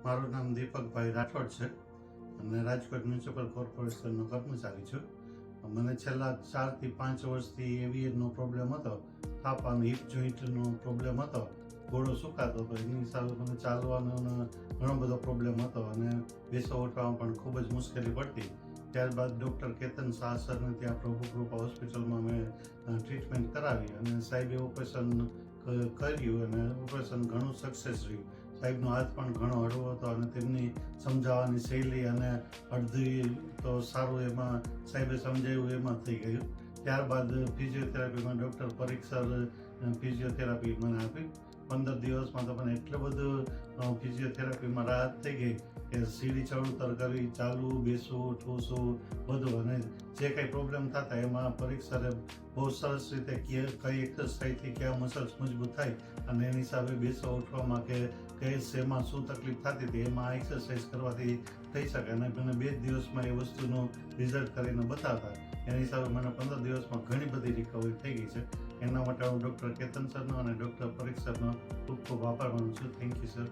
મારું નામ દીપકભાઈ રાઠોડ છે અને રાજકોટ મ્યુનિસિપલ કોર્પોરેશનનો કર્મચારી છું. મને છેલ્લા 4 થી 5 વર્ષથી એવીએનો પ્રોબ્લેમ હતો, થાપ અને હિપ જોઈન્ટનો પ્રોબ્લેમ હતો, ઘોડો સુકાતો હતો. એની હિસાબે મને ચાલવાનો ઘણો બધો પ્રોબ્લેમ હતો અને બેસવા ઉઠવામાં પણ ખૂબ જ મુશ્કેલી પડતી. ત્યારબાદ ડૉક્ટર કેતન શાહ સરને ત્યાં પ્રભુ કૃપા હોસ્પિટલમાં મેં ટ્રીટમેન્ટ કરાવી અને સાહેબે ઓપરેશન કર્યું અને ઓપરેશન ઘણું સક્સેસ રહ્યું. સાહેબનો હાથ પણ ઘણો હળવો હતો અને તેમની સમજાવવાની શૈલી અને અડધી તો સારું એમાં સાહેબે સમજાવ્યું એમાં થઈ ગયું. ત્યારબાદ ફિઝિયોથેરાપીમાં ડૉક્ટર પરીખ સર ફિઝિયોથેરાપી મને આપી. 15 દિવસમાં તો મને એટલું બધું ફિઝિયોથેરાપીમાં રાહત થઈ ગઈ કે સીડી ચડઉતર કરવી, ચાલવું, બેસવું, ઠૂસવું બધું. અને જે કંઈ પ્રોબ્લેમ થતા એમાં પરીખ સરે બહુ સરસ રીતે કઈ એક્સરસાઇઝથી કયા મસલ્સ મજબૂત થાય અને એની હિસાબે બેસવા ઉઠવામાં કે શેમાં શું તકલીફ થતી હતી એમાં આ એક્સરસાઇઝ કરવાથી થઈ શકે. અને મને 2 દિવસમાં એ વસ્તુનું રિઝલ્ટ કરીને બતાવતા એની હિસાબે મને 15 દિવસમાં ઘણી બધી રિકવરી થઈ ગઈ છે. એના માટે હું ડૉક્ટર કેતન સરનો અને ડૉક્ટર પરીખ સરનો ખૂબ ખૂબ આભાર માનું છું. Thank you sir.